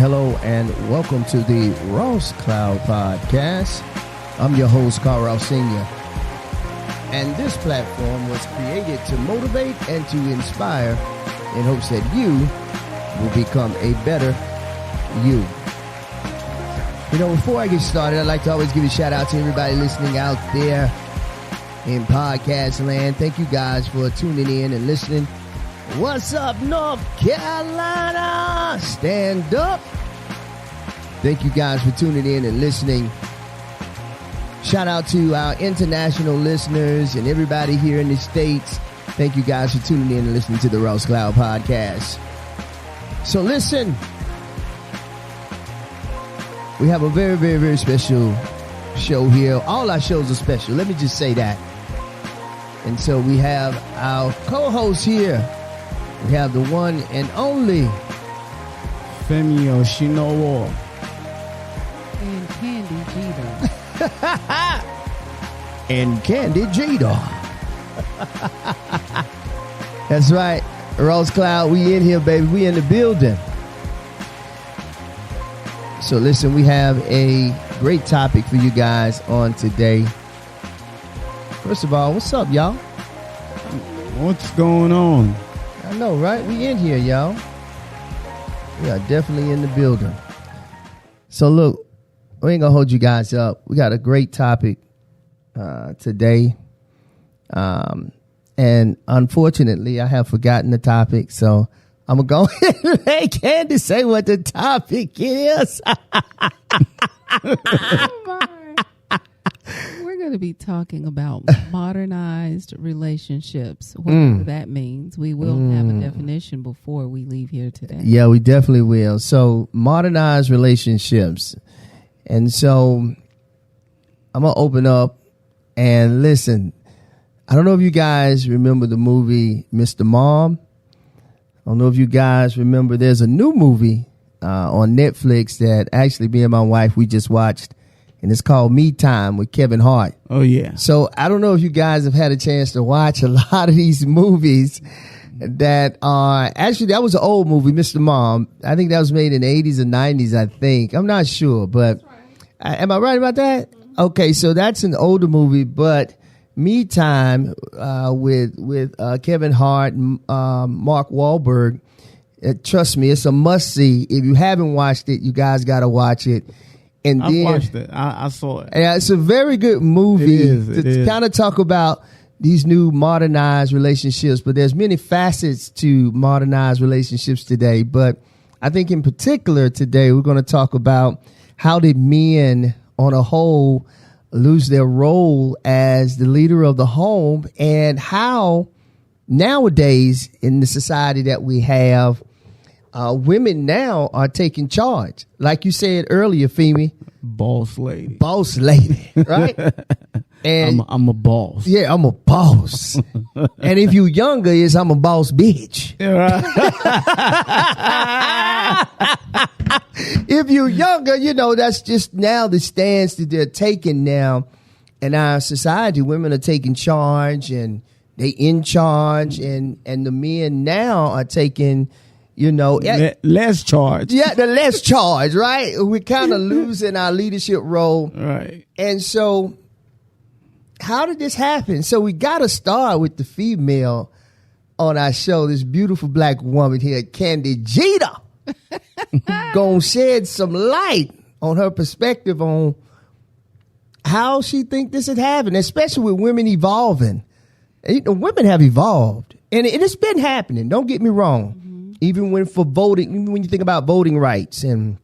hello, and welcome to the Ross Cloud Podcast. I'm your host, Car.Ross Sr., and this platform was created to motivate and to inspire in hopes that you will become a better you. You know, before I get started, I'd like to always give a shout out to everybody listening out there in podcast land. Thank you guys for tuning in and listening. What's up, North Carolina? Stand up. Thank you guys for tuning in and listening. Shout out to our international listeners and everybody here in the States. Thank you guys for tuning in and listening to the Ross Cloud Podcast. So listen, we have a very, very, very special show here. All our shows are special. Let me just say that. And so we have our co-host here. We have the one and only Femi Osinowo and Candi and Candi Jeter. That's right. Ross Cloud, we in here, baby. We in the building. So listen, we have a great topic for you guys on today. First of all, what's up, y'all? What's going on? I know, right? We in here, y'all. We are definitely in the building. So look, we ain't gonna hold you guys up. We got a great topic today. And unfortunately, I have forgotten the topic. So I'm going to go ahead and let Candi say what the topic is. We're going to be talking about modernized relationships. Whatever that means. We will have a definition before we leave here today. Yeah, we definitely will. So modernized relationships. And so I'm going to open up and listen. I don't know if you guys remember the movie Mr. Mom. I don't know if you guys remember there's a new movie on Netflix that actually me and my wife, we just watched. And it's called Me Time with Kevin Hart. Oh, yeah. So I don't know if you guys have had a chance to watch a lot of these movies that are actually, that was an old movie, Mr. Mom. I think that was made in the 80s or 90s, I think. I'm not sure, but am I right about that? Okay, so that's an older movie, but Me Time with Kevin Hart and Mark Wahlberg, trust me, it's a must-see. If you haven't watched it, you guys got to watch it. And I watched it. I saw it. Yeah, it's a very good movie to kind of talk about these new modernized relationships. But there's many facets to modernized relationships today. But I think in particular today, we're going to talk about how did men on a whole lose their role as the leader of the home, and how nowadays in the society that we have, women now are taking charge. Like you said earlier, Femi. Boss lady. Boss lady, right? And I'm a boss. Yeah, I'm a boss. And if you younger, is I'm a boss bitch. Yeah, right. If you younger, you know, that's just now the stance that they're taking now in our society. Women are taking charge and they in charge, and the men now are taking, you know, less charge. Yeah, the less charge, right? We're kind of losing our leadership role. Right. And so how did this happen? So we got to start with the female on our show, this beautiful black woman here, Candi Jeter. Gonna shed some light on her perspective on how she think this had happened, especially with women evolving. You know, women have evolved, and it's been happening. Don't get me wrong. Even when for voting, even when you think about voting rights, and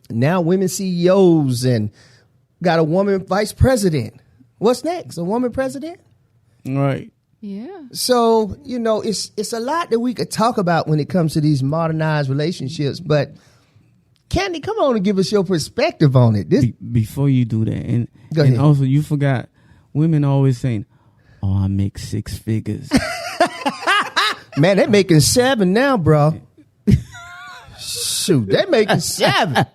now women CEOs, and got a woman vice president. What's next? A woman president? Right. Yeah. So, you know, it's a lot that we could talk about when it comes to these modernized relationships. But Candi, come on and give us your perspective on it. Before you do that, and ahead. also you forgot, women always saying, "Oh, I make 6 figures." Man, they're making 7 now, bro. Shoot, they're making 7.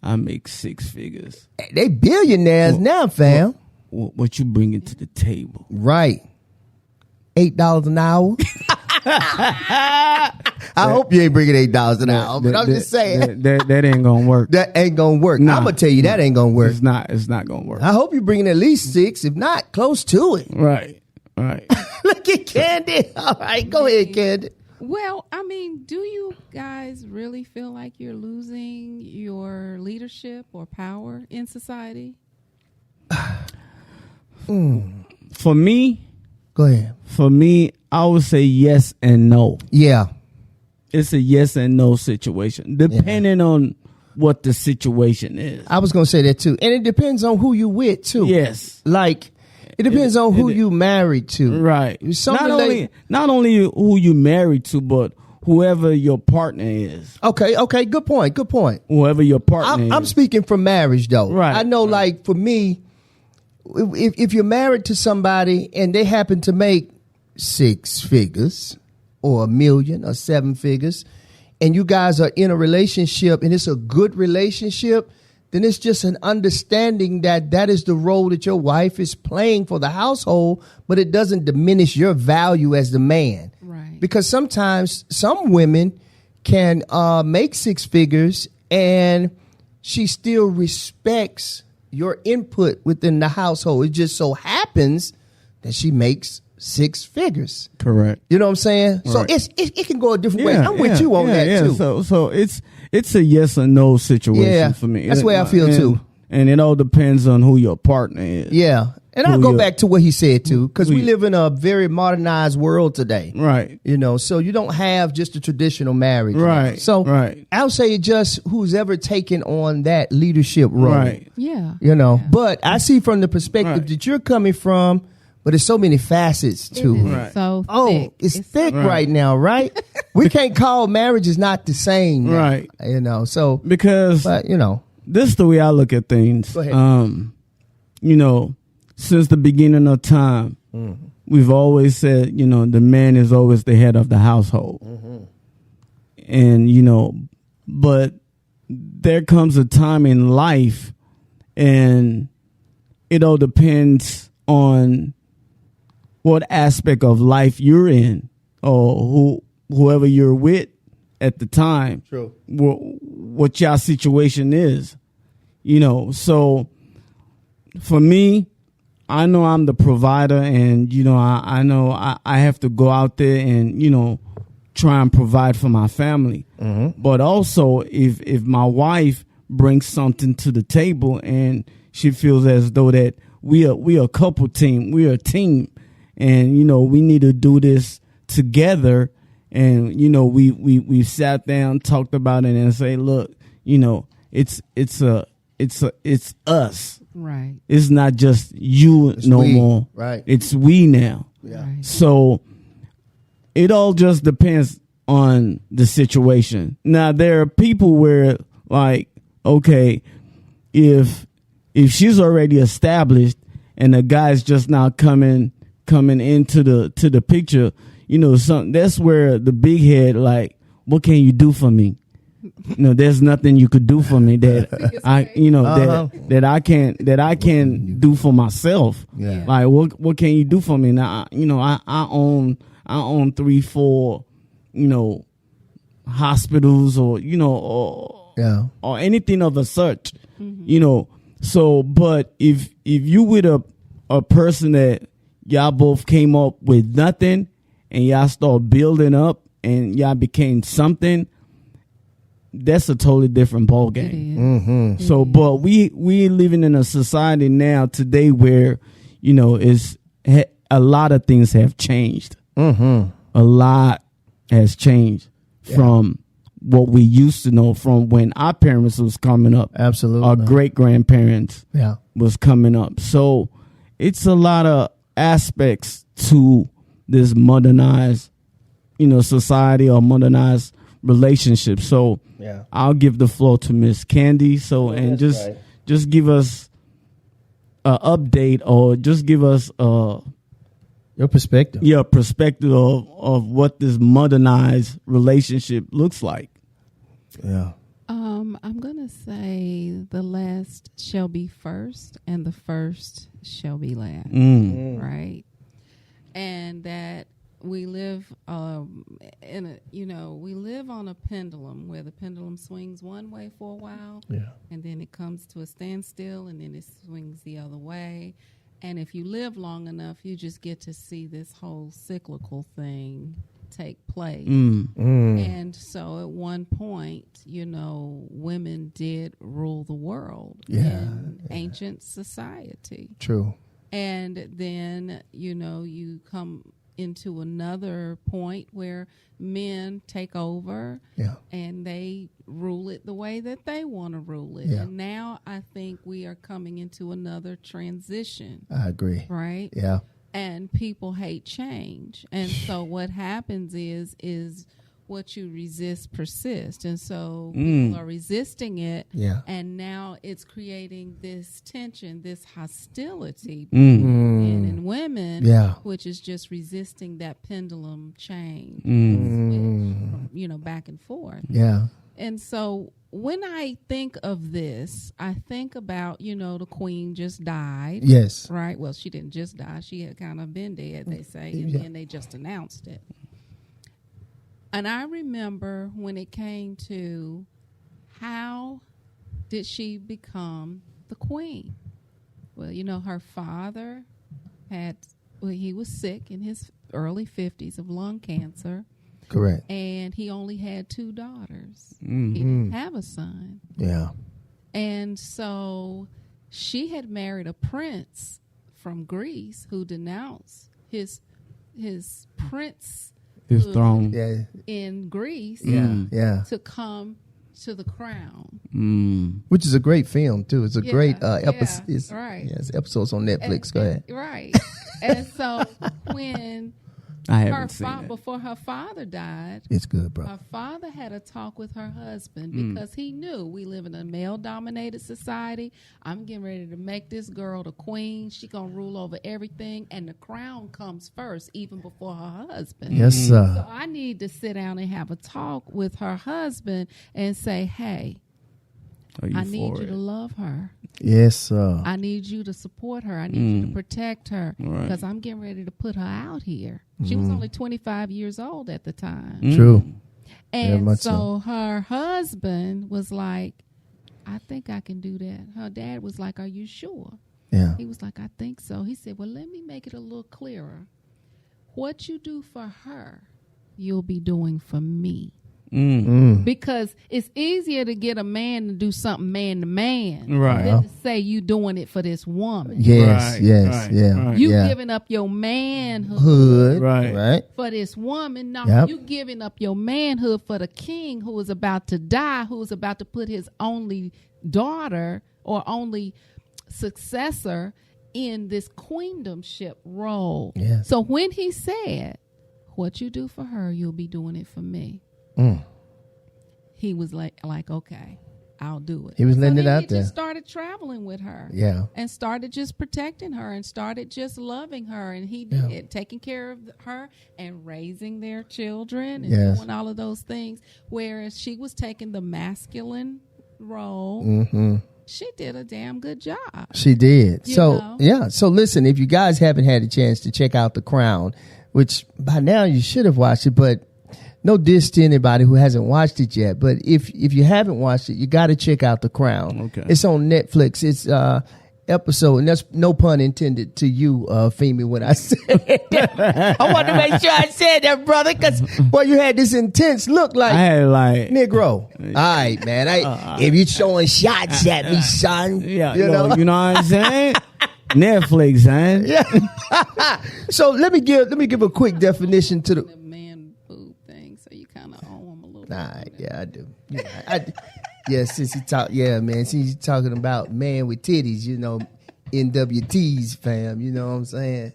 I make 6 figures. They billionaires now, fam. What you bringing to the table? Right. $8 an hour. I hope you ain't bringing $8 an hour, but I'm just saying. That ain't gonna work. That ain't gonna work. Nah, I'm gonna tell you that ain't gonna work. It's not gonna work. I hope you're bringing at least 6, if not close to it. Right. Look at Candi. All right, go ahead, Candi. Well, I mean, do you guys really feel like you're losing your leadership or power in society? For me, Go ahead. I would say yes and no. Yeah. It's a yes and no situation, depending on what the situation is. I was gonna say that too, and it depends on who you with too. Yes, like it depends on who you married to. Right. Not only who you married to, but whoever your partner is. Okay. Good point. Whoever your partner is. I'm speaking from marriage though. Right. I know, like for me, if you're married to somebody and they happen to make 6 figures or $1 million or 7 figures, and you guys are in a relationship and it's a good relationship, then it's just an understanding that is the role that your wife is playing for the household, but it doesn't diminish your value as the man. Right. Because sometimes some women can make 6 figures and she still respects your input within the household. It just so happens that she makes 6 figures. Correct. You know what I'm saying? Right. So it can go a different way. I'm with you on that too. So it's a yes or no situation for me. That's the way I feel too. And it all depends on who your partner is. Yeah. And I'll go back to what he said too, because we live in a very modernized world today. Right. You know, so you don't have just a traditional marriage. Right. So right. I'll say just who's ever taken on that leadership role. Right. Yeah. You know, Yeah. but I see from the perspective that you're coming from, but there's so many facets to it. Right. So Oh, thick. it's thick Right. right now, right? We can't call marriages not the same now, Right. You know, so, Because but, you know. this is the way I look at things. Go ahead. You know, since the beginning of time, we've always said, you know, the man is always the head of the household. And, you know, but there comes a time in life, and it all depends on what aspect of life you're in, or whoever you're with at the time. True. What your situation is, you know. So for me, I know I'm the provider, and, you know, I know I have to go out there and, you know, try and provide for my family. But also if my wife brings something to the table and she feels as though that we are a couple team, we're a team, and, you know, we need to do this together. And, you know, we sat down, talked about it, and say, look, you know, it's us. Right. It's not just you It's no we. more. Right. It's we now. Yeah. Right. So it all just depends on the situation. Now, there are people where, like, okay, if she's already established and the guy's just now coming into the picture, you know, that's where the big head, like, what can you do for me? You know, there's nothing you could do for me that I, you know, that I can't do for myself. Yeah. Like, what can you do for me? Now, you know, I own 3-4, you know, hospitals, or, you know, or anything of a such, you know. So, but if you with a person that y'all both came up with nothing and y'all start building up and y'all became something, that's a totally different ball game. So, but we living in a society now today where, you know, a lot of things have changed. A lot has changed from what we used to know, from when our parents was coming up. Absolutely. Our great grandparents was coming up. So it's a lot of aspects to this modernized, you know, society, or modernized relationship. So I'll give the floor to Miss Candi. So, and just give us an update, or just give us your perspective. Yeah, perspective of what this modernized relationship looks like. Yeah. I'm gonna say the last shall be first, and the first shall be last. Right, and that we live we live on a pendulum where the pendulum swings one way for a while, and then it comes to a standstill, and then it swings the other way. And if you live long enough, you just get to see this whole cyclical thing take place. And so at one point, women did rule the world in ancient society. True. And then, you come into another point where men take over and they rule it the way that they want to rule it. And now I think we are coming into another transition. I agree. Right? Yeah. And people hate change. And so what happens is what you resist persists. And so people are resisting it. Yeah. And now it's creating this tension, this hostility between men and women, which is just resisting that pendulum change, switch from, back and forth. Yeah. And so when I think of this, I think about, the queen just died. Yes. Right? Well, she didn't just die. She had kind of been dead, they say, and then they just announced it. And I remember when it came to how did she become the queen? Well, her father he was sick in his early 50s of lung cancer. Correct. And he only had 2 daughters. He didn't have a son. Yeah. And so she had married a prince from Greece who denounced his prince throne in Greece to come to the crown. Which is a great film too. It's a great episode. It's episodes on Netflix. Go ahead. Right. And so when before her father died, it's good, bro. Her father had a talk with her husband because he knew we live in a male-dominated society. I'm getting ready to make this girl the queen. She gonna rule over everything, and the crown comes first, even before her husband. Yes, sir. So I need to sit down and have a talk with her husband and say, "Hey, I need you to love her. Yes, sir. I need you to support her. I need you to protect her because I'm getting ready to put her out here." She was only 25 years old at the time. True. And so her husband was like, "I think I can do that." Her dad was like, "Are you sure?" Yeah. He was like, "I think so." He said, "Well, let me make it a little clearer. What you do for her, you'll be doing for me." Because it's easier to get a man to do something man to man than to say you doing it for this woman. Yes, You giving up your manhood for this woman. No, you giving up your manhood for the king who is about to die, who is about to put his only daughter or only successor in this queendomship role. Yes. So when he said, "What you do for her, you'll be doing it for me." He was like, okay, I'll do it. He was letting it out there. He just started traveling with her. And started just protecting her and started just loving her. And he did, taking care of her and raising their children and doing all of those things. Whereas she was taking the masculine role. She did a damn good job. She did. So listen, if you guys haven't had a chance to check out The Crown, which by now you should have watched it, but no diss to anybody who hasn't watched it yet. But if you haven't watched it, you got to check out The Crown. Okay. It's on Netflix. It's episode, and that's no pun intended to you, Femi, when I said that. I wanted to make sure I said that, brother, because, boy, you had this intense look like, I had like Negro. All right, man. If you showing shots at me, son. Yeah, you know what I'm saying? Netflix, man. Yeah. So let me give a quick definition to the man boob thing. So you kind of owe him a little. Yeah, I do. Yeah, since he's talking about man with titties, NWTs, fam. You know what I'm saying?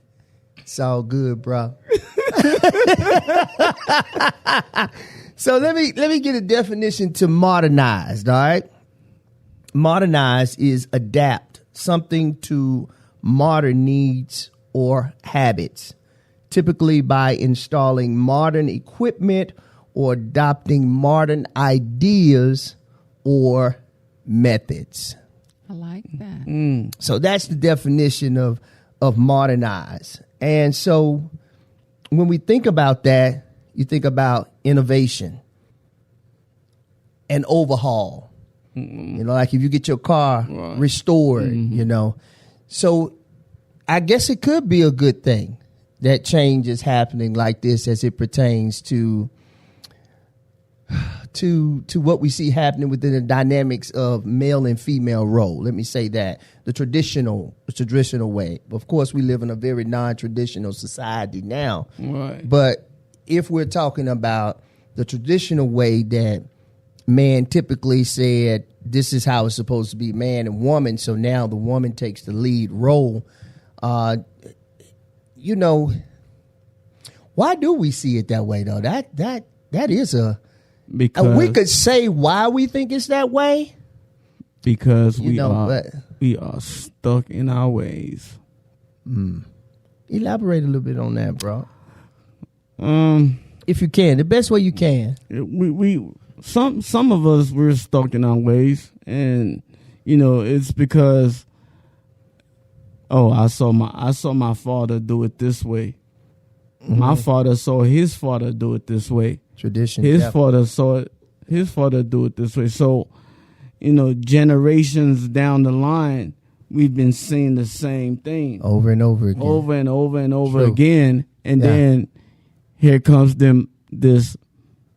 It's all good, bro. So let me get a definition to modernized. All right, modernized is adapt something to modern needs or habits, typically by installing modern equipment or adopting modern ideas or methods. I like that. So that's the definition of modernize. And so when we think about that, you think about innovation and overhaul. You know, like if you get your car restored, you know. So I guess it could be a good thing that change is happening like this as it pertains to what we see happening within the dynamics of male and female role. Let me say that the traditional way. Of course, we live in a very non-traditional society now. Right. But if we're talking about the traditional way that man typically said, this is how it's supposed to be, man and woman. So now the woman takes the lead role. You know, why do we see it that way though? That is because we could say why we think it's that way. Because we are stuck in our ways. Elaborate a little bit on that, bro. If you can, the best way you can. Some of us, we're stuck in our ways, and you know it's because I saw my father do it this way. My father saw his father do it this way. Tradition. His father saw his father do it this way. So, you know, generations down the line, we've been seeing the same thing over and over again, over and over and over again, and then here comes this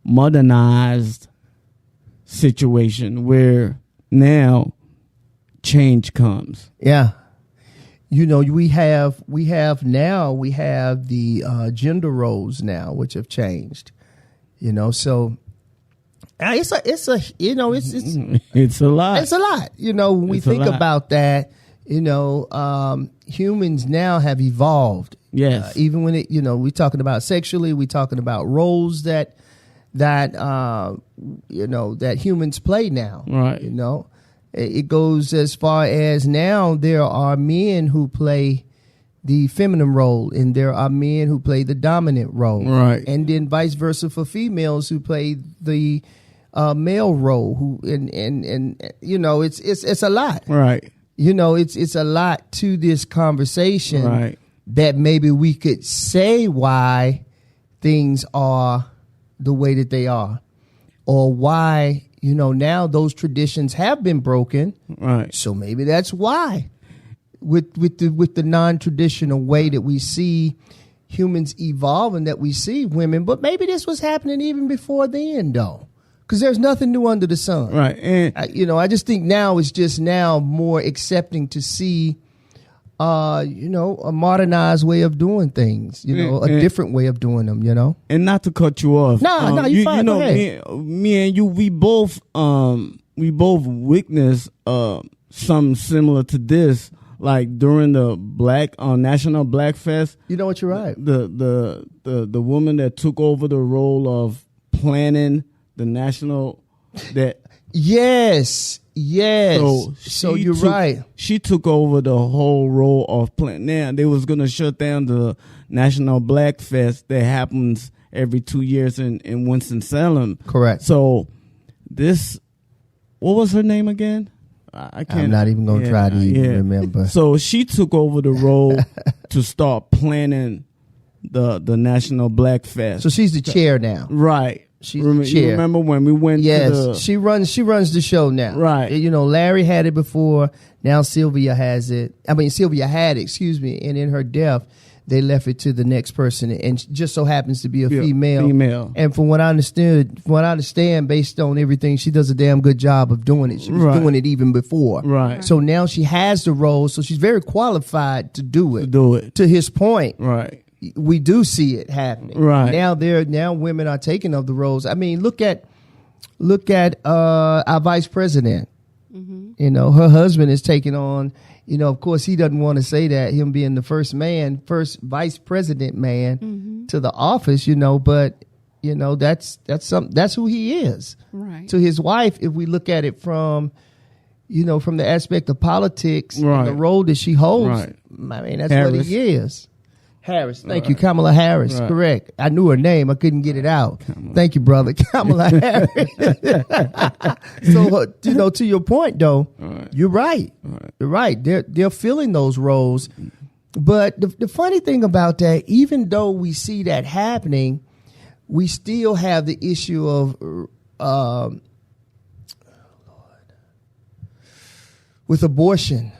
modernized situation where now change comes. Yeah. You know, we have the gender roles now, which have changed. You know, so it's a lot. It's a lot. You know, when we think about that, you know, humans now have evolved. Yes. Even when we're talking about sexually, we're talking about roles that humans play now. Right. You know, it goes as far as now there are men who play the feminine role and there are men who play the dominant role. Right. And then vice versa for females who play the male role, and you know, it's a lot. Right. You know, it's a lot to this conversation. Right. That maybe we could say why things are the way that they are, or why, you know, now those traditions have been broken. Right. So maybe that's why with the non-traditional way that we see humans evolve and that we see women, but maybe this was happening even before then though. Because there's nothing new under the sun. Right. And I just think now it's just now more accepting to see a modernized way of doing things, a different way of doing them, And not to cut you off. No, you fine. Go ahead. Me and you, we both witnessed something similar to this, like during the National Black Fest. You know what, you're right. The woman that took over the role of planning the national Yes. So you're right. She took over the whole role of plan. Now they was gonna shut down the National Black Fest that happens every 2 years in Winston-Salem. Correct. So what was her name again? I can't. I'm not even gonna try to even remember. So she took over the role to start planning the National Black Fest. So she's the chair now. Right. She's the chair. You remember when we went to she runs the show now. Right. Larry had it before. Now Sylvia has it. Sylvia had it, and in her death, they left it to the next person, and just so happens to be a female. And from what I understand, based on everything, she does a damn good job of doing it. She was doing it even before. Right. So now she has the role, so she's very qualified to do it. To his point. Right. We do see it happening. Right. Now women are taking up the roles. I mean, look at our vice president. Mm-hmm. Her husband is taking on, of course he doesn't want to say that, him being the first vice president man to the office, but that's who he is. Right. To his wife, if we look at it from the aspect of politics and the role that she holds, that's Harris. what he is. Harris. Thank you. Kamala Harris. Right. Correct. I knew her name. I couldn't get it out. Thank you, brother. Kamala Harris. So, to your point, though, you're right. You're right. They're filling those roles. But the funny thing about that, even though we see that happening, we still have the issue of with abortion,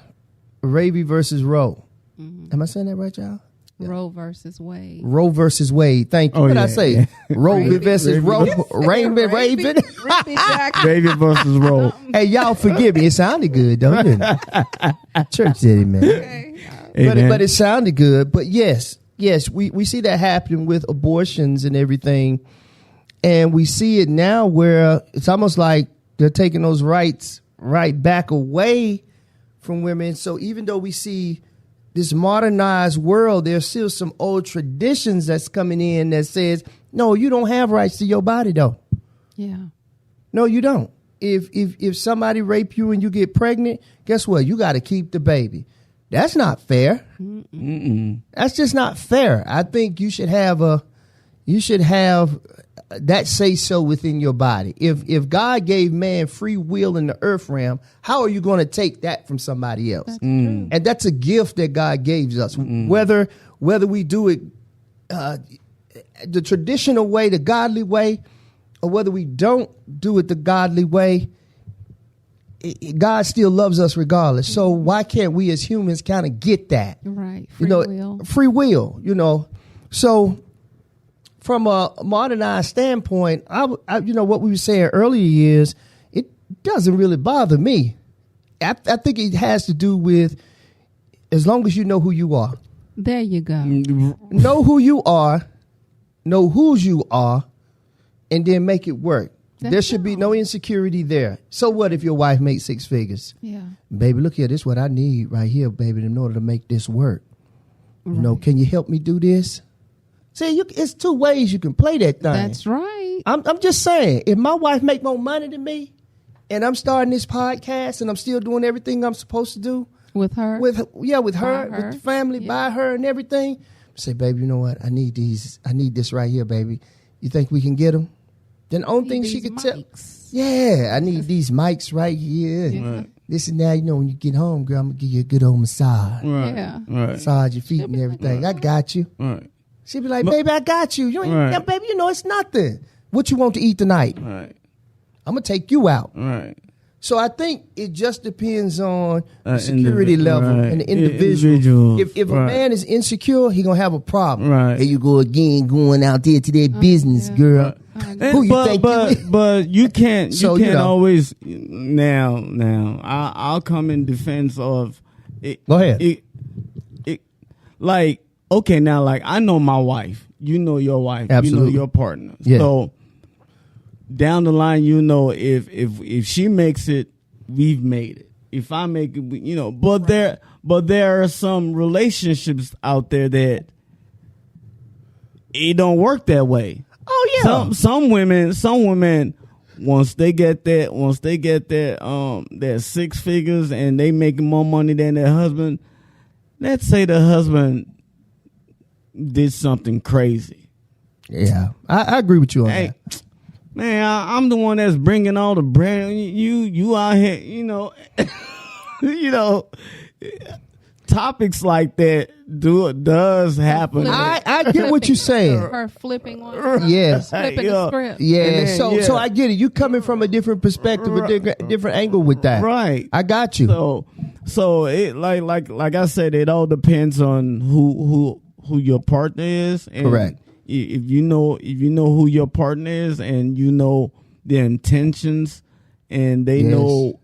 Raby versus Roe. Mm-hmm. Am I saying that right, y'all? Yeah. Roe versus Wade. Roe versus Wade. Thank you. What did I say? Yeah. Roe versus Roe. Raven. Raven versus Roe. Hey, y'all forgive me. It sounded good, don't it? Church did it, man. Okay. But it sounded good. But yes, we see that happening with abortions and everything. And we see it now where it's almost like they're taking those rights right back away from women. So even though we see this modernized world, there's still some old traditions that's coming in that says, no, you don't have rights to your body, though. Yeah. No, you don't. If somebody rape you and you get pregnant, guess what? You got to keep the baby. That's not fair. Mm-mm. That's just not fair. I think you should have that say so within your body. If God gave man free will in the earth realm, how are you going to take that from somebody else? And that's a gift that God gave us. Whether we do it the traditional way, the godly way, or whether we don't do it the godly way, God still loves us regardless. So why can't we as humans kind of get that? Right. Free will. So from a modernized standpoint, I what we were saying earlier is it doesn't really bother me. I think it has to do with as long as you know who you are. There you go. Know who you are, know whose you are, and then make it work. There should be no insecurity there. So what if your wife makes 6 figures? Yeah. Baby, look here. This is what I need right here, baby, in order to make this work. Right. Can you help me do this? See, it's 2 ways you can play that thing. That's right. I'm just saying, if my wife make more money than me and I'm starting this podcast and I'm still doing everything I'm supposed to do. With her? With her, with the family, by her and everything. Say, baby, you know what? I need these. I need this right here, baby. You think we can get them? Then the only thing she could tell, I need these mics right here. Yeah. Right. This and that, when you get home, girl, I'm going to give you a good old massage. Right. Yeah. Right. Massage your feet and everything. I got you. Right. She'd be like, baby, I got you. You ain't, baby, it's nothing. What you want to eat tonight? Right. I'm going to take you out. Right. So I think it just depends on the security level and the individual. If a man is insecure, he going to have a problem. Right. Here you go again, going out there to that business, girl. Who you think but you can't always now I'll come in defense of it. Go ahead. I know my wife. You know your wife. Absolutely. You know your partner. Yeah. So down the line, if she makes it, we've made it. If I make it, but there are some relationships out there that it don't work that way. Oh yeah. Some women once they get their 6 figures and they making more money than their husband, let's say the husband did something crazy. Yeah, I agree with you on that. Man, I'm the one that's bringing all the bread. You out here, topics like that does happen. I get what you're saying. Her flipping on. Yes. Flipping the script. Yeah. So I get it. You coming from a different perspective, a different angle with that. Right. I got you. So it like I said, it all depends on who your partner is. And correct. If you know who your partner is and you know their intentions and they know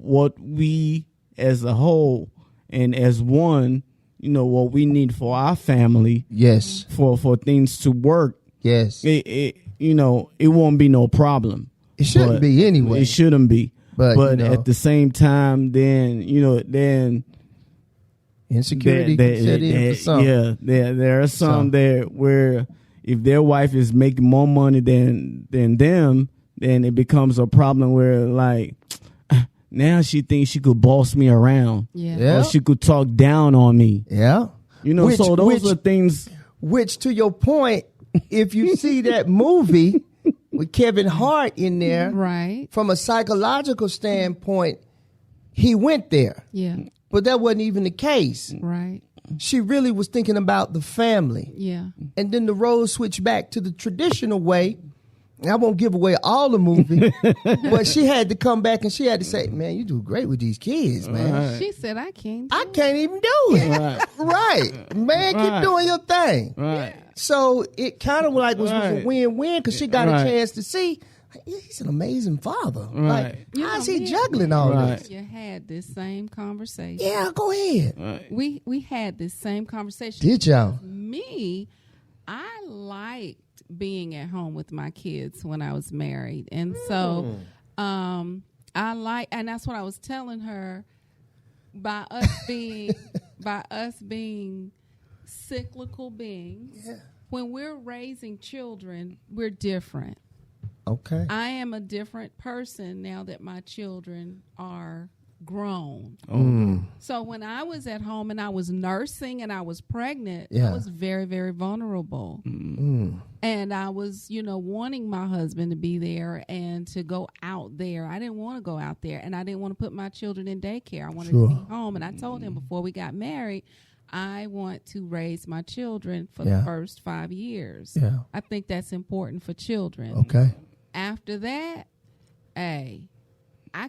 what we as a whole and as one, what we need for our family. Yes. For things to work. Yes. It won't be no problem. It shouldn't be anyway. It shouldn't be. But at the same time, then insecurity can set in for some. Yeah, there are some there where if their wife is making more money than them, then it becomes a problem where now she thinks she could boss me around. Yeah. Or she could talk down on me. Yeah. So those are things. Which, to your point, if you see that movie with Kevin Hart in there, right, from a psychological standpoint, he went there. Yeah. But that wasn't even the case. Right. she really was thinking about the family. Yeah. And then the roles switched back to the traditional way. I won't give away all the movie, but she had to come back and she had to say, man, you do great with these kids, man. Right. She said, I can't even do it. Right. Man, keep doing your thing. Right. So it kind of like was a win-win because she got a chance to see, he's an amazing father. Right. Like, how's he juggling all this? You had this same conversation. Yeah, go ahead. Right. We had this same conversation. Did y'all? Me, I liked being at home with my kids when I was married. And so and that's what I was telling her, by us being cyclical beings, when we're raising children, we're different. Okay. I am a different person now that my children are grown. So when I was at home and I was nursing and I was pregnant, I was very, very vulnerable. And I was, wanting my husband to be there and to go out there. I didn't want to go out there, and I didn't want to put my children in daycare. I wanted to be home. And I told him before we got married, I want to raise my children for the first 5 years. Yeah. I think that's important for children. Okay. After that, I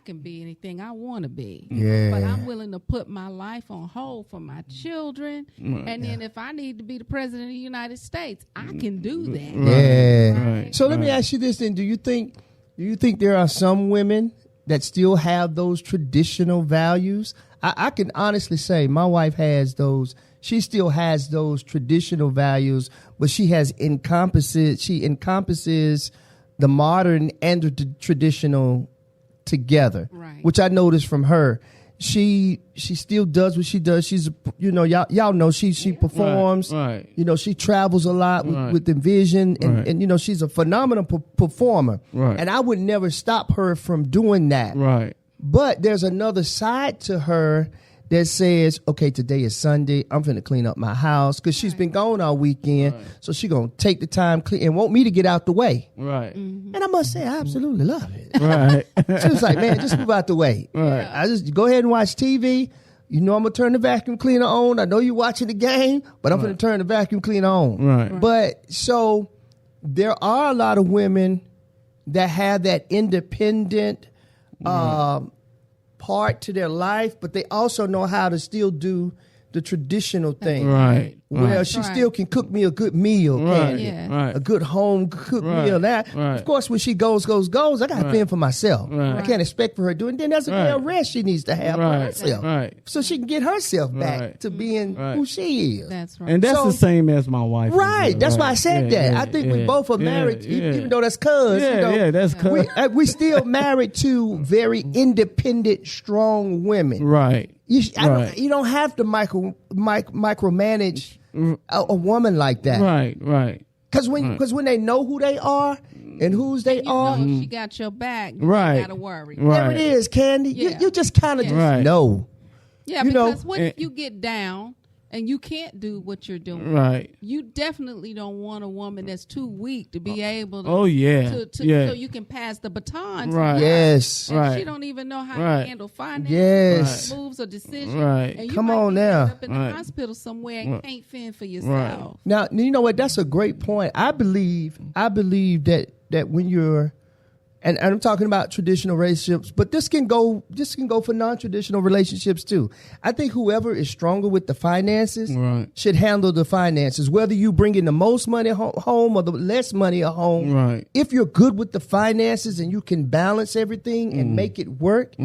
can be anything I want to be. Yeah. But I'm willing to put my life on hold for my children. And then if I need to be the president of the United States, I can do that. Yeah. Right. So let me ask you this then. Do you think there are some women that still have those traditional values? I can honestly say my wife has those. She still has those traditional values, but she encompasses the modern and the traditional together, right. Which I noticed from her. She still does what she does. She's, y'all know she performs. Right. She travels a lot with Envision, and she's a phenomenal performer. Right. And I would never stop her from doing that. Right. But there's another side to her that says, okay, today is Sunday. I'm finna clean up my house because she's been gone all weekend. Right. So she's going to take the time clean and want me to get out the way. Right. Mm-hmm. And I must say, I absolutely love it. Right. She was like, man, just move out the way. Right. I just go ahead and watch TV. I'm going to turn the vacuum cleaner on. I know you're watching the game, but I'm going to turn the vacuum cleaner on. Right. But so there are a lot of women that have that independent part to their life, but they also know how to still do the traditional thing. Right. Well, she still can cook me a good meal, a good home cooked meal. That, of course, when she goes, I got to fend for myself. Right. I can't expect for her to do it. Then there's a real rest she needs to have for herself, so she can get herself back to being who she is. That's right. And that's the same as my wife. Right. That's why I said that. I think we both are married, even though that's cuz. That's cuz. We still married to very independent, strong women. Right. You don't have to micromanage a woman like that. Right. Because when they know who they are and whose they are. If she got your back, you right. got to worry. Right. There it is, Candi. You just kind of just know. Yeah, because what if you get down and you can't do what you're doing? Right. You definitely don't want a woman that's too weak to be able to. Oh yeah. So you can pass the baton. Right. Yes. And right. she don't even know how to handle finance. Yes. Moves or decisions. Right. And you Come might on be now. up in the hospital somewhere and can't fend for yourself. Now you know what? That's a great point. I believe that when you're. And I'm talking about traditional relationships, but this can go for non-traditional relationships too. I think whoever is stronger with the finances should handle the finances, whether you bring in the most money home or the less money at home. Right. If you're good with the finances and you can balance everything and make it work,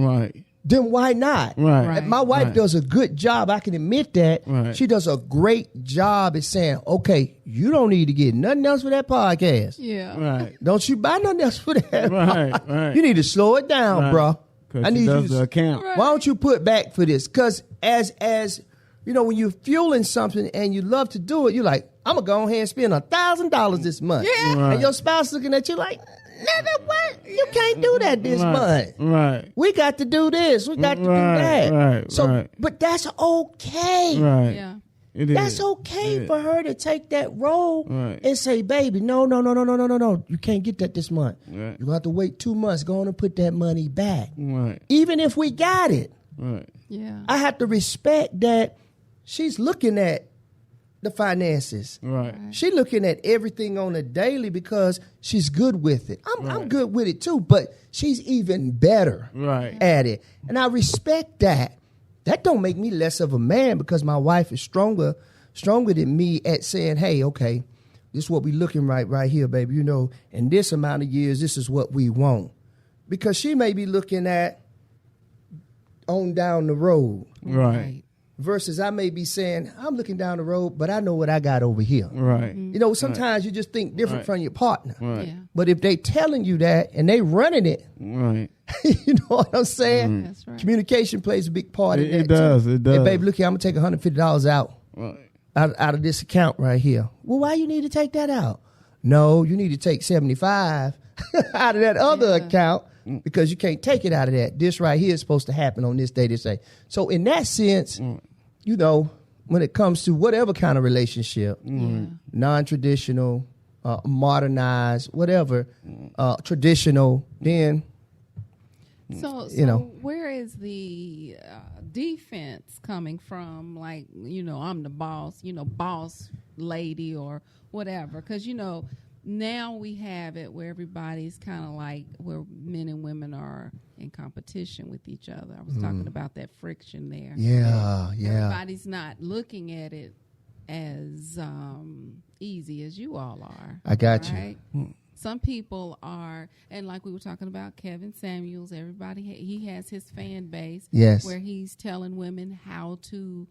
then why not? Right. My wife does a good job. I can admit that. Right. She does a great job at saying, okay, you don't need to get nothing else for that podcast. Yeah. Right. Don't you buy nothing else for that. Right. You need to slow it down, bro. I need you to account. Why don't you put back for this? Because as when you're fueling something and you love to do it, you're like, I'm going to go ahead and spend $1,000 this month. Yeah. Right. And your spouse looking at you like, nigga, what? You can't do that this month. Right. We got to do this. We got to do that. Right. So, but that's okay. Right. Yeah. That's okay for her to take that role and say, baby, no. You can't get that this month. Right. You're going to have to wait 2 months. Go on and put that money back. Right. Even if we got it. Right. Yeah. I have to respect that she's looking at the finances. Right. She's looking at everything on a daily because she's good with it. I'm good with it too, but she's even better at it. And I respect that. That don't make me less of a man because my wife is stronger than me at saying, hey, okay, this is what we looking right here, baby. You know, in this amount of years, this is what we want. Because she may be looking at on down the road. Right. Versus I may be saying, I'm looking down the road, but I know what I got over here. Right. You know, sometimes you just think different from your partner. Right. Yeah. But if they telling you that and they running it, right. You know what I'm saying? That's right. Communication plays a big part in that. It does. Too. It does. Hey, babe, look here, I'm going to take $150 out. Right. Out of this account right here. Well, why you need to take that out? No, you need to take 75 out of that other account because you can't take it out of that. This right here is supposed to happen on this day, this day. So in that sense, you know, when it comes to whatever kind of relationship, non-traditional, modernized, whatever, traditional, then, So you know. Where is the defense coming from? Like, you know, I'm the boss, you know, boss lady or whatever. Because, you know, now we have it where everybody's kind of like where men and women are in competition with each other. I was talking about that friction there. Yeah. Everybody's not looking at it as easy as you all are. I got right? you. Some people are, and like we were talking about Kevin Samuels, everybody, he has his fan base where he's telling women how to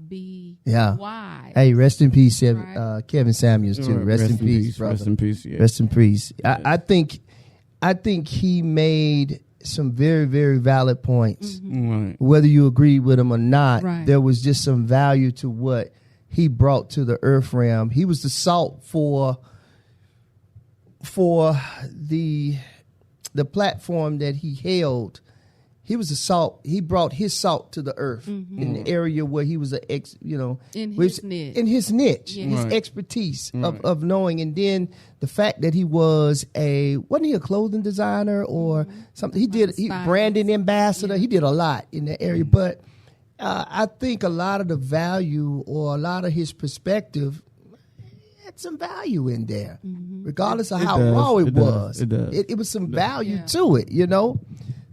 be wise. Hey, rest in peace, Kevin Samuels, too. Rest in peace, brother. Rest in peace, yeah. Rest in peace. I think he made some very, very valid points. Right. Whether you agree with him or not, Right. there was just some value to what he brought to the earth realm. He was the salt for the platform that he held. He was the salt. He brought his salt to the earth in the area where he was in his niche. In his niche, Yeah. his expertise of knowing. And then the fact that he wasn't he a clothing designer or something? He branding ambassador. Yeah. He did a lot in that area. But I think a lot of the value or a lot of his perspective had some value in there, regardless of how raw it was. It was some value to it, you know.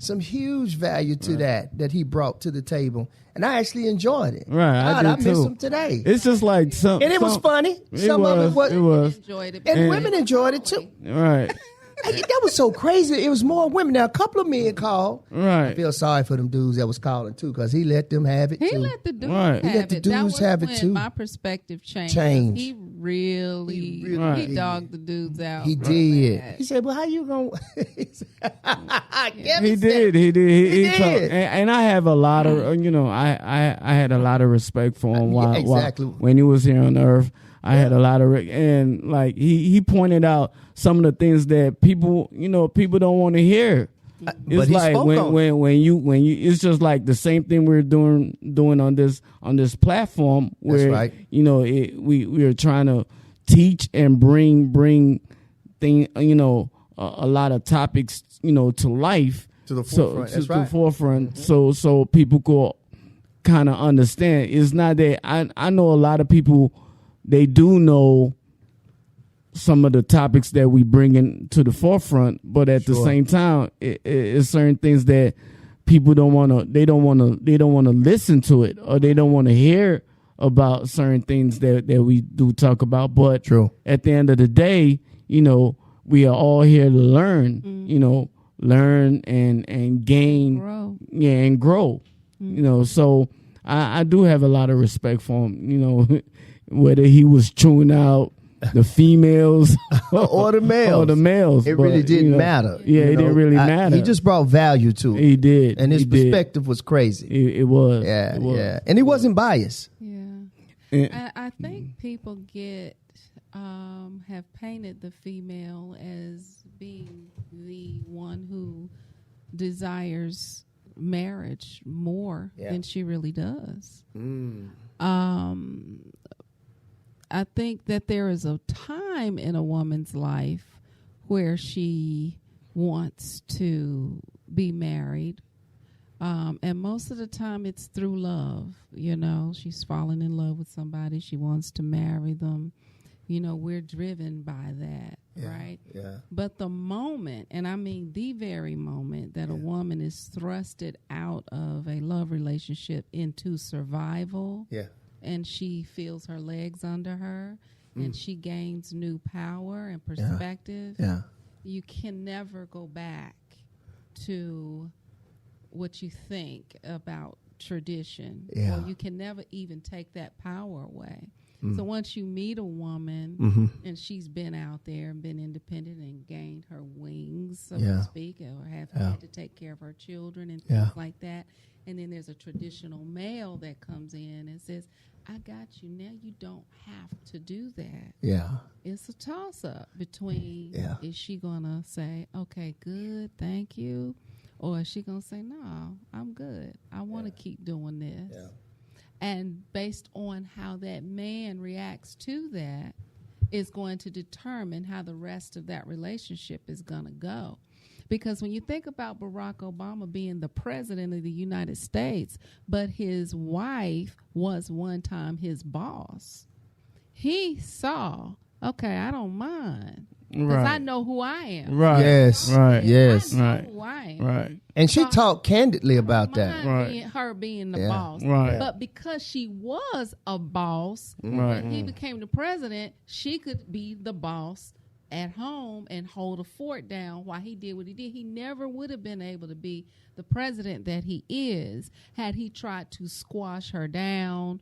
Some huge value to that he brought to the table. And I actually enjoyed it. Right, I did miss too. him today. It's just like some... And it was funny. Some of it was. It was. Enjoyed it. And women enjoyed it too. Right. Hey, that was so crazy. It was more women. Now, a couple of men called. Right. I feel sorry for them dudes that was calling too because he let them have it too. He let the dudes Right. have He let the it. That dudes was have it when too. my perspective changed. He really did. dogged the dudes out. He did. He said, well, how you going to... He did. He did. told- and I have a lot of, you know, I had a lot of respect for him when he was here on earth. I had a lot of, and like he pointed out some of the things that people don't want to hear. It's like when you it's just like the same thing we're doing on this platform where you know we are trying to teach and bring thing a lot of topics to life to the forefront. To the forefront so people could kind of understand. It's not that I know a lot of people, they do know some of the topics that we bring in to the forefront, but at the same time, it's certain things that people don't want to listen to it, or they don't want to hear about certain things that we do talk about. But at the end of the day, we are all here to learn, learn and gain, and grow. So I do have a lot of respect for him, whether he was chewing out the females or the males. It really didn't matter. Yeah, it didn't really matter. He just brought value to it. He did. And his perspective was crazy. It was. Yeah, it was. Yeah. And he wasn't biased. Yeah. I think people have painted the female as being the one who desires marriage more than she really does. I think that there is a time in a woman's life where she wants to be married, And most of the time it's through love. You know, she's falling in love with somebody. She wants to marry them. You know, we're driven by that, right? Yeah. But the moment, and I mean the very moment that a woman is thrusted out of a love relationship into survival, and she feels her legs under her, and she gains new power and perspective, you can never go back to what you think about tradition. Or you can never even take that power away. So once you meet a woman and she's been out there and been independent and gained her wings, so to speak, or have had to take care of her children and things like that, and then there's a traditional male that comes in and says, I got you. Now you don't have to do that. Yeah. It's a toss-up between is she going to say, okay, good, thank you, or is she going to say, no, I'm good. I want to keep doing this. Yeah. And based on how that man reacts to that is going to determine how the rest of that relationship is going to go. Because when you think about Barack Obama being the president of the United States, but his wife was one time his boss, he saw, okay, I don't mind. Because I know who I am. Right. Yes. Right. Yes. I know who I am. Right. And she talked candidly about that. Her being the boss. Right. But because she was a boss, when he became the president, she could be the boss at home and hold a fort down while he did what he did. He never would have been able to be the president that he is had he tried to squash her down,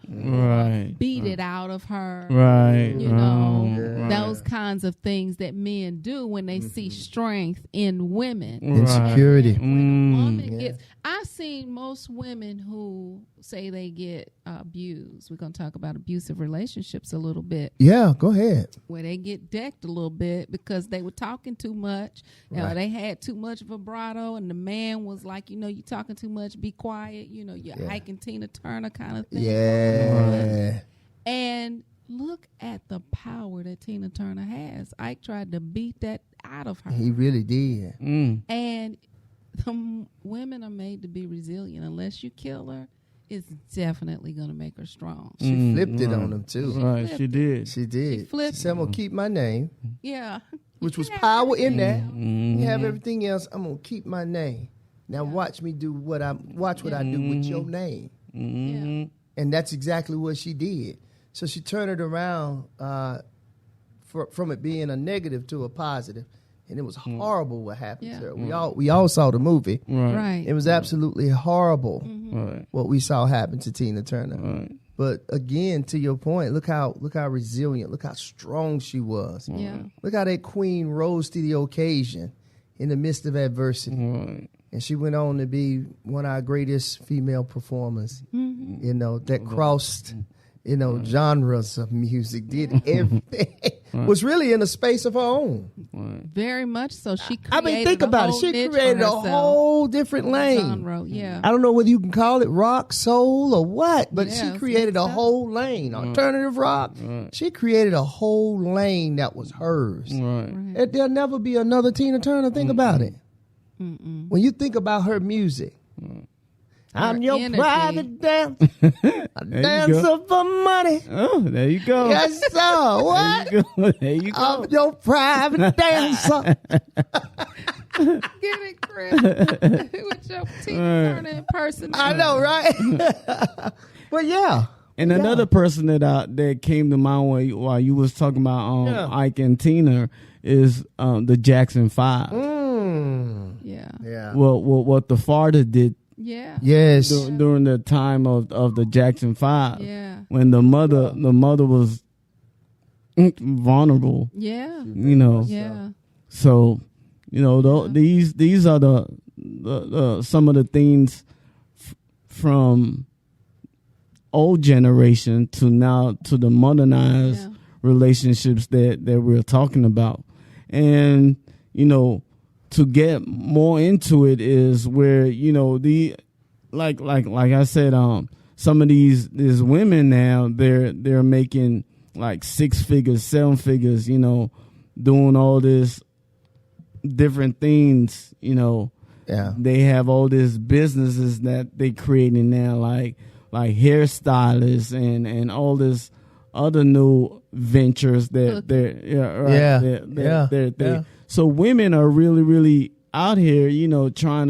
beat it out of her, you know, those kinds of things that men do when they see strength in women. Insecurity. When a woman gets, I've seen most women who say they get abused. We're going to talk about abusive relationships a little bit. Yeah, go ahead. Where they get decked a little bit because they were talking too much. They had too much vibrato, and the man was like, you know, you talking too much, be quiet. You know, you're Ike and Tina Turner kind of thing. Yeah. And look at the power that Tina Turner has. Ike tried to beat that out of her. He really did. And the women are made to be resilient. Unless you kill her, it's definitely going to make her strong. She flipped it on him, too. She did. She did. She flipped. She said, I'm going to keep my name. Yeah. Which was power in that. You have everything else. I'm going to keep my name. Now watch me do what I do with your name. And that's exactly what she did. So she turned it around from it being a negative to a positive. And it was horrible what happened to her. We all saw the movie. Right. It was absolutely horrible what we saw happen to Tina Turner. But again, to your point, look how resilient, look how strong she was. Look how that queen rose to the occasion in the midst of adversity. And she went on to be one of our greatest female performers, you know, that crossed, you know, genres of music, did everything. Was really in a space of her own. Very much so. She created think about it. She created a whole different lane. Genre, I don't know whether you can call it rock, soul, or what, but she created a whole lane, alternative rock. She created a whole lane that was hers. There'll never be another Tina Turner. Think about it. When you think about her music, I'm your private dancer, a dancer for money. Oh, there you go. Yes, sir. What? There you go. I'm your private dancer. Get it, Chris. With your Tina Turner impersonation. I know, right? But yeah. And another person that came to mind while you was talking about Ike and Tina is the Jackson 5. Yeah. Well, what the father did. Yeah. Yes. During the time of the Jackson 5. Yeah. When the mother was vulnerable. Yeah. You know. Yeah. So, you know, these are the some of the things from old generation to now to the modernized relationships that we're talking about. And, you know, to get more into it is where, you know, like I said, some of these women now they're making like 6 figures, 7 figures, you know, doing all this different things, you know, they have all these businesses that they creating now, like hairstylists and all this other new ventures that they're so women are really, really out here, trying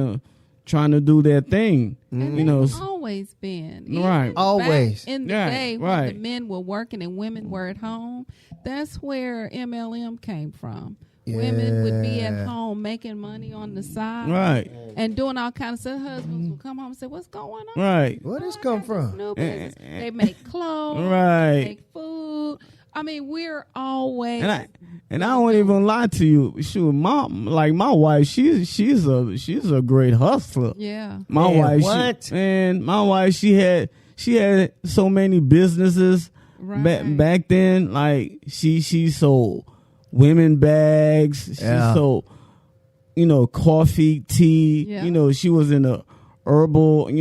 to do their thing. And always been. Right. Always. Back in the day when the men were working and women were at home, that's where MLM came from. Yeah. Women would be at home making money on the side. Right. And doing all kinds of stuff. Husbands would come home and say, what's going on? Right. Where does come from? New business. They make clothes. Right. They make food. I mean, we're always. And I won't even lie to you. Shoot, my wife, she's a great hustler. Yeah. My wife, she had so many businesses back then. Like she sold women bags. She sold, coffee, tea. Yeah. She was in a herbal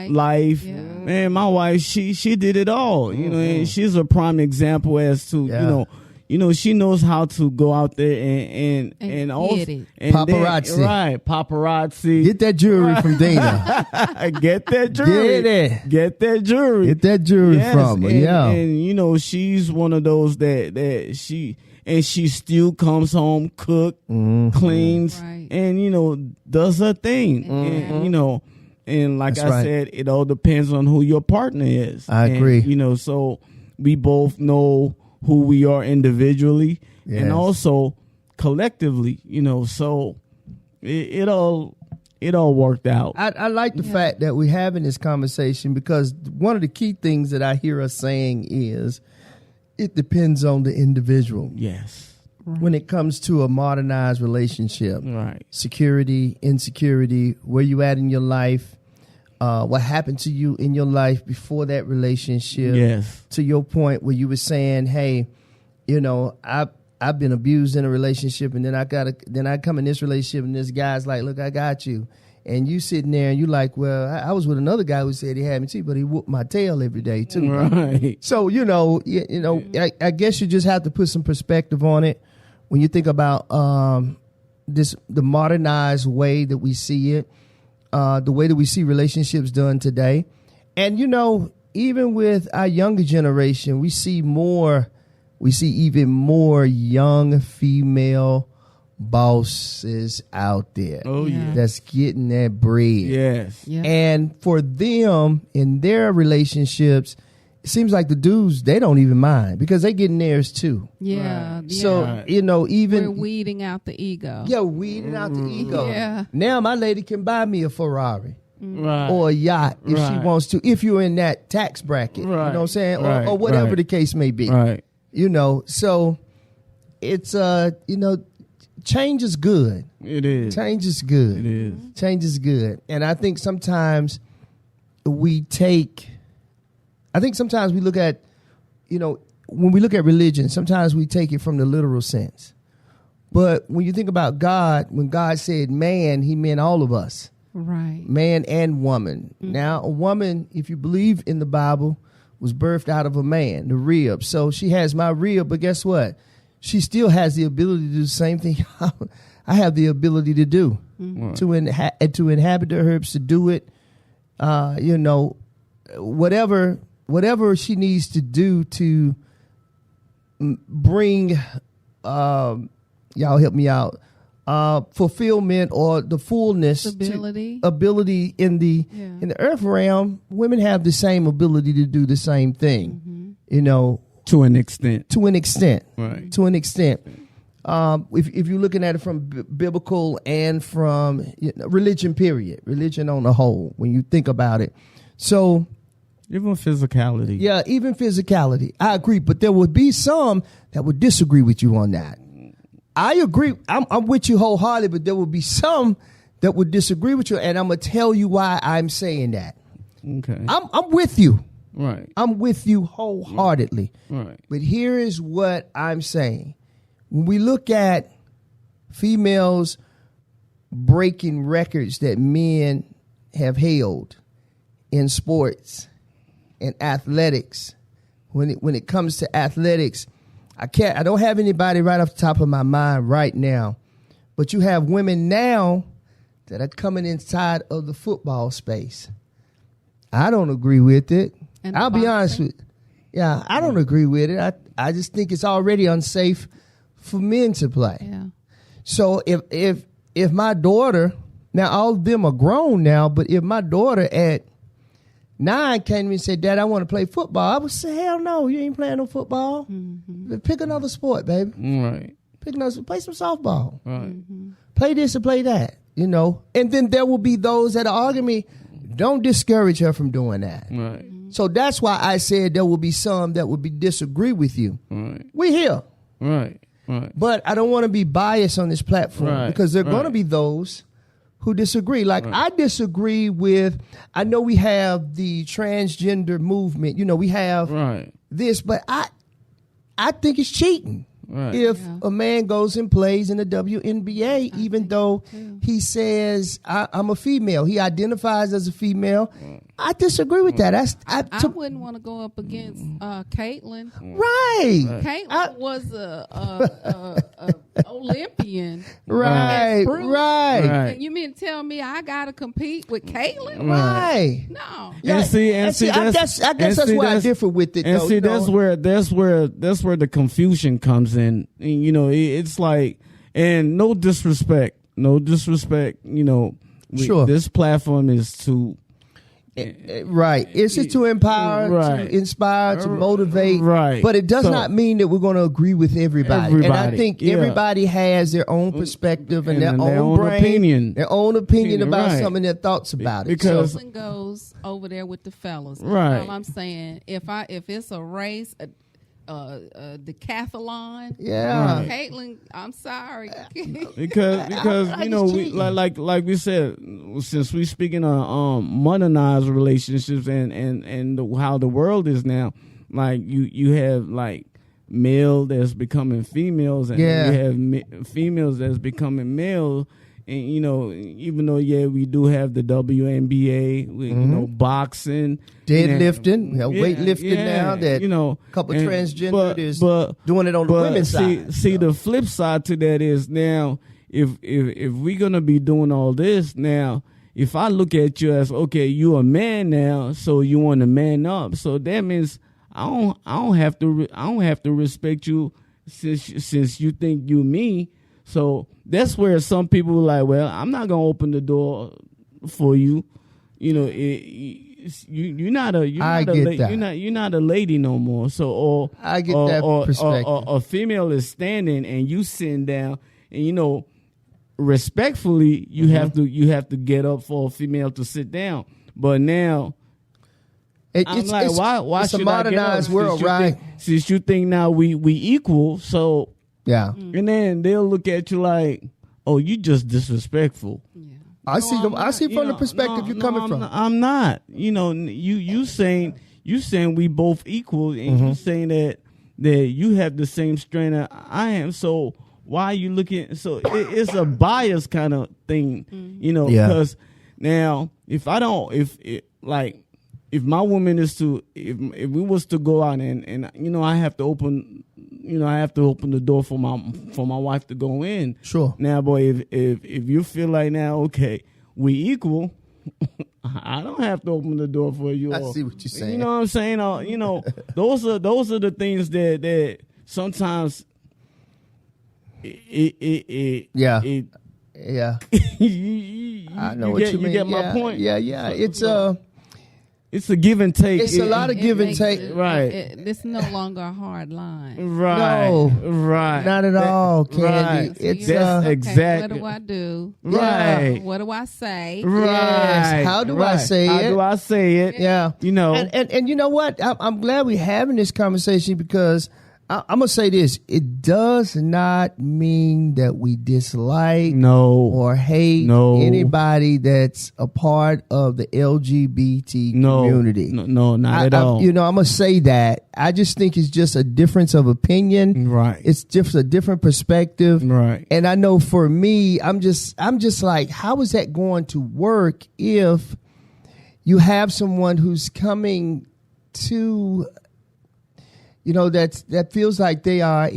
life. Yeah. Man, my wife, she did it all. And she's a prime example as to she knows how to go out there and also paparazzi. Paparazzi. Get that jewelry from Dana. Get that jewelry. Get that jewelry. Get that jewelry from her. And she's one of those that she still comes home, cleans, and does her thing. And like That's I said, it all depends on who your partner is. I agree. So we both know who we are individually and also collectively, so it all worked out. I like the fact that we're having this conversation because one of the key things that I hear us saying is it depends on the individual. Yes. When it comes to a modernized relationship, right? Security, insecurity, where you at in your life, what happened to you in your life before that relationship. Yes. To your point where you were saying, hey, I've been abused in a relationship, and then I come in this relationship, and this guy's like, look, I got you. And you sitting there and you like, well, I was with another guy who said he had me too, but he whooped my tail every day too. Right. So, I guess you just have to put some perspective on it when you think about the modernized way that we see it, the way that we see relationships done today. And, even with our younger generation, we see even more young female bosses out there. Oh, yeah. That's getting that bread. Yes. Yeah. And for them, in their relationships, it seems like the dudes, they don't even mind because they getting theirs too. Yeah. Right. So, even we're weeding out the ego. Yeah, weeding out the ego. Yeah. Now my lady can buy me a Ferrari. Right. Or a yacht if she wants to, if you're in that tax bracket. Right. You know what I'm saying? Or whatever the case may be. Right. So it's change is good. It is. Change is good. It is. Change is good. And I think sometimes we look at, when we look at religion, sometimes we take it from the literal sense. But when you think about God, when God said man, he meant all of us. Right. Man and woman. Mm-hmm. Now, a woman, if you believe in the Bible, was birthed out of a man, the rib. So she has my rib, but guess what? She still has the ability to do the same thing I have the ability to do, to inhabit the herbs, to do it, whatever she needs to do to bring, y'all help me out, fulfillment or the fullness, ability in the earth realm. Women have the same ability to do the same thing, to an extent. Right. To an extent. If you're looking at it from biblical and from religion, period, religion on the whole, when you think about it. So even physicality. Yeah, even physicality. I agree. But there would be some that would disagree with you on that. I agree. I'm with you wholeheartedly, but there will be some that would disagree with you, and I'm going to tell you why I'm saying that. Okay. I'm with you. Right. I'm with you wholeheartedly. Right. But here is what I'm saying. When we look at females breaking records that men have held in sports and athletics, when it comes to athletics, I don't have anybody right off the top of my mind right now, but you have women now that are coming inside of the football space. I don't agree with it. And I'll be honest with you. Yeah, I don't agree with it. I just think it's already unsafe for men to play. Yeah. So if my daughter, now all of them are grown now, but if my daughter at 9 came to me and said, Dad, I want to play football, I would say, hell no, you ain't playing no football. Mm-hmm. Pick another sport, baby. Right. Play some softball. Right. Mm-hmm. Play this or play that, you know. And then there will be those that argue me, don't discourage her from doing that. Right. So that's why I said there will be some that would disagree with you. Right. We're here. Right. Right. But I don't want to be biased on this platform because there are going to be those who disagree. Like I disagree with, I know we have the transgender movement. You know, we have this, but I think it's cheating. Right. If a man goes and plays in the WNBA, even though he says, I'm a female, he identifies as a female, I disagree with that. I wouldn't want to go up against Caitlyn. Right. Caitlyn was a Olympian. Right. And you mean to tell me I got to compete with Caitlyn? Right. No. Yeah. I guess that's where I differ with it. And though, see, that's where the confusion comes in. And, you know, it's like, and no disrespect. You know, this platform is to. Right. It's to empower, to inspire, to motivate. Right. But it does not mean that we're going to agree with everybody. And I think everybody has their own perspective and their own brain, opinion. Their own opinion about something, their thoughts about it. Because Caitlyn goes over there with the fellas. Right. All I'm saying, if it's a race, decathlon. Yeah. Caitlyn, I'm sorry. because you know, we, like we said, since we speaking on modernized relationships and how the world is now, like you have like male that's becoming females and you have females that's becoming male. And, you know, even though, we do have the WNBA, you know, boxing. Deadlifting, weightlifting now that, you know, a couple transgender is doing it on the women's side. See, the flip side to that is now, if we're going to be doing all this now, if I look at you as, okay, you a man now, so you want to man up. So that means I don't have to respect you since you think you me. So that's where some people are like, well, I'm not gonna open the door for you. You know, you're not a lady no more. So I get that perspective. Or a female is standing and you sitting down, and you know, respectfully, you have to get up for a female to sit down. But now, it's should a modernized world, right? Since you think now we equal, so. Yeah. And then they'll look at you like, oh, you just disrespectful. Yeah. I see from the perspective you're coming from. I'm not. You know, you saying we both equal, and you saying that you have the same strength that I am. So why are you looking? So it's a bias kind of thing, you know, because now if my woman is to, if we was to go out and you know, I have to open the door for my wife to go in. Sure. Now, boy, if you feel like now, okay, we equal, I don't have to open the door for you. I see what you're saying. You know what I'm saying? You know, those are the things that sometimes I know what you mean. You get my point? Yeah. It's a give and take. It's a lot of give and take. Right. It's no longer a hard line. Right. No. Right. Not at all, Candi. Right. It's exactly. What do I do? Right. What do I say? Right. Yes. How do I say it? How do I say it? Yeah. You know. And you know what? I'm glad we're having this conversation because I'm going to say this. It does not mean that we dislike or hate anybody that's a part of the LGBT community. No, not at all. You know, I'm going to say that. I just think it's just a difference of opinion. Right. It's just a different perspective. Right. And I know for me, I'm just like, how is that going to work if you have someone who's coming to, you know, that feels like they are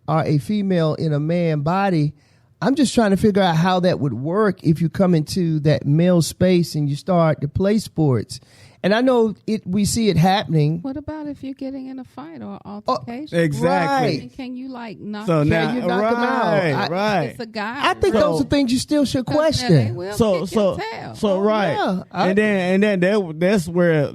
a female in a man body. I'm just trying to figure out how that would work if you come into that male space and you start to play sports. And I know we see it happening. What about if you're getting in a fight or altercation? Exactly. Right. Can you knock him him out? Right. It's a guy. I think those are things you still should question. Right. And then that's where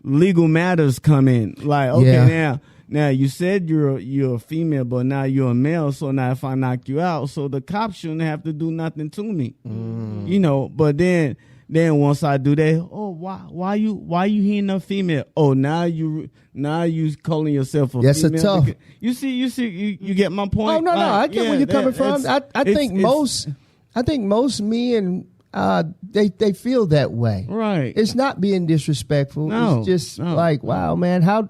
legal matters come in. Like, okay, now you said you're a female, but now you're a male. So now if I knock you out, so the cops shouldn't have to do nothing to me. But then once I do that, why you hitting a female? Oh, now you calling yourself a female. That's a tough. You get my point. Oh no, I get where you're coming from. I think most men they feel that way. Right. It's not being disrespectful. No, it's just like, wow, man, how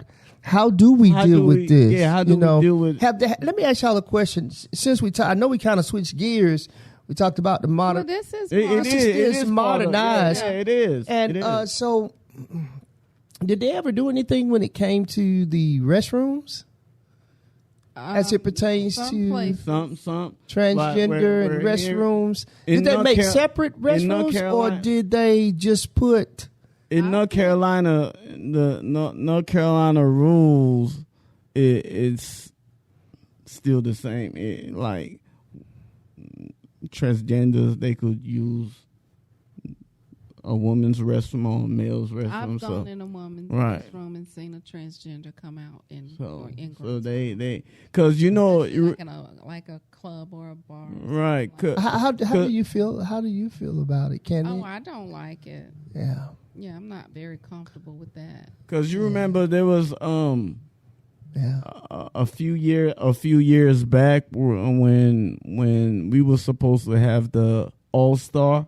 do we deal with this? Yeah, how do we deal with? Let me ask y'all a question. Since I know we kind of switched gears. We talked about the modern. Well, this is modernized. Yeah, it is. And so, did they ever do anything when it came to the restrooms, as it pertains to some transgender and restrooms? Did they make separate restrooms, or did they just put? In North Carolina, the North Carolina rules, it's still the same. Transgenders, they could use a woman's restroom or a male's restroom. I've gone in a woman's restroom and seen a transgender come out so they because like a club or a bar. Right. How do you feel? How do you feel about it, Candi? Oh, I don't like it. Yeah. Yeah, I'm not very comfortable with that. Because you remember there was a few years back when we were supposed to have the All-Star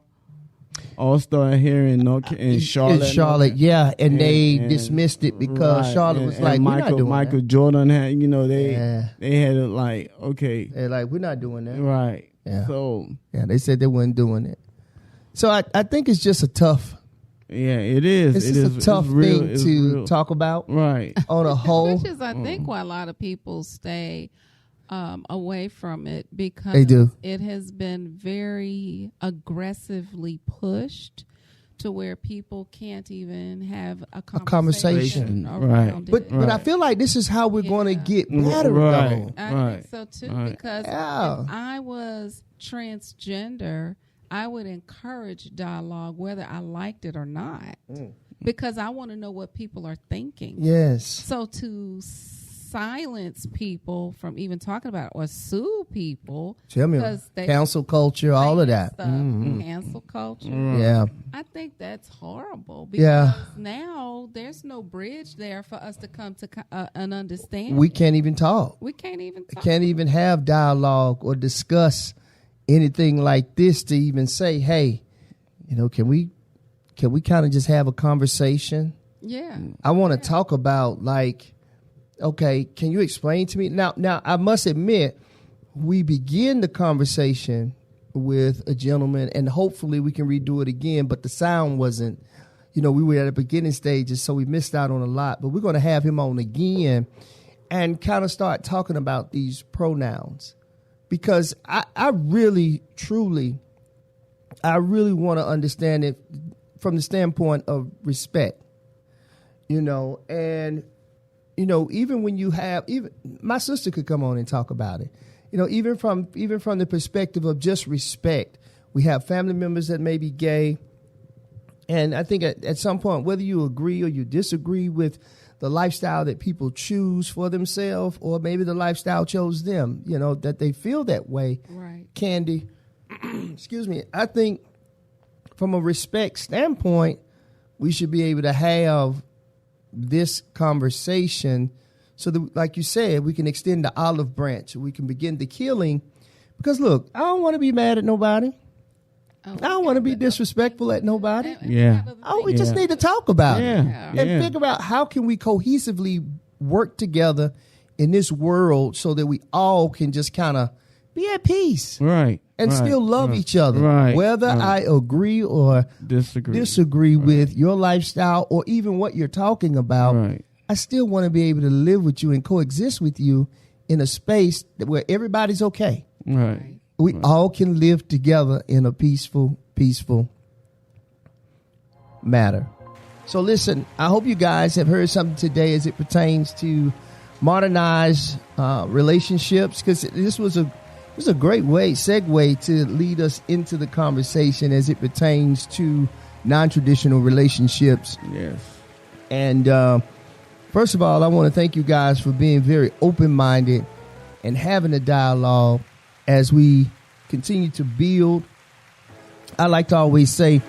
here in Charlotte. In Charlotte, yeah, and they dismissed it because Charlotte was like, we're not doing Michael that. Jordan had, they had it like, okay. They're like, we're not doing that. Right. Yeah. So. Yeah, they said they weren't doing it. So I think it's just a tough. Yeah, it is. It's just a tough thing to talk about. Right. On a whole. Which is, I think, why a lot of people stay away from it, because they do. It has been very aggressively pushed to where people can't even have a conversation. Right. But I feel like this is how we're going to get better. Right. I think so too, because if I was transgender, I would encourage dialogue whether I liked it or not, because I want to know what people are thinking. Yes. So to silence people from even talking about it or sue people, cancel culture, all of that. Cancel culture. Yeah. I think that's horrible, because now there's no bridge there for us to come to an understanding. We can't even talk. We can't even talk. Can't even have dialogue or discuss anything like this to even say, hey, can we kind of just have a conversation? Yeah. I want to talk about, okay, can you explain to me? Now I must admit, we begin the conversation with a gentleman, and hopefully we can redo it again, but the sound wasn't, we were at the beginning stages, so we missed out on a lot. But we're going to have him on again and kind of start talking about these pronouns. Because I really, truly, want to understand it from the standpoint of respect, and, even when you have, even my sister could come on and talk about it, even from the perspective of just respect. We have family members that may be gay. And I think at some point, whether you agree or you disagree with the lifestyle that people choose for themselves, or maybe the lifestyle chose them, that they feel that way. Right. Candi, excuse me, I think from a respect standpoint, we should be able to have this conversation so that, like you said, we can extend the olive branch. We can begin the killing. Because, look, I don't want to be mad at nobody. I don't want to be disrespectful at nobody. Yeah. We just need to talk about it Yeah. and figure out how can we cohesively work together in this world so that we all can just kind of be at peace, right, and still love each other, right, whether I agree or disagree with your lifestyle or even what you're talking about. Right. I still want to be able to live with you and coexist with you in a space where everybody's okay. Right. We all can live together in a peaceful matter. So listen, I hope you guys have heard something today as it pertains to modernized relationships, because this was a great segue to lead us into the conversation as it pertains to non-traditional relationships. Yes. And first of all, I want to thank you guys for being very open-minded and having a dialogue as we continue to build. I like to always say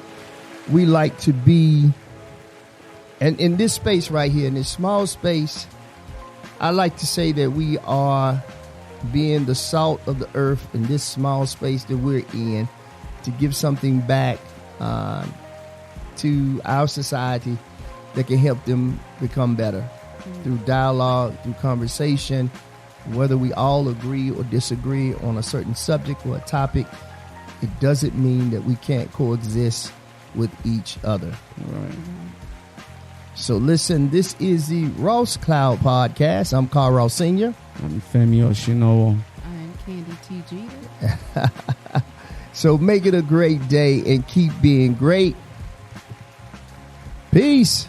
we like to be, and in this space right here, in this small space, I like to say that we are being the salt of the earth in this small space that we're in, to give something back to our society that can help them become better through dialogue, through conversation. Whether we all agree or disagree on a certain subject or a topic, it doesn't mean that we can't coexist with each other. Right. So listen, this is the Ross Cloud Podcast. I'm Car.Ross Sr. I'm Femi Osinowo. I'm Candi T. So make it a great day and keep being great. Peace.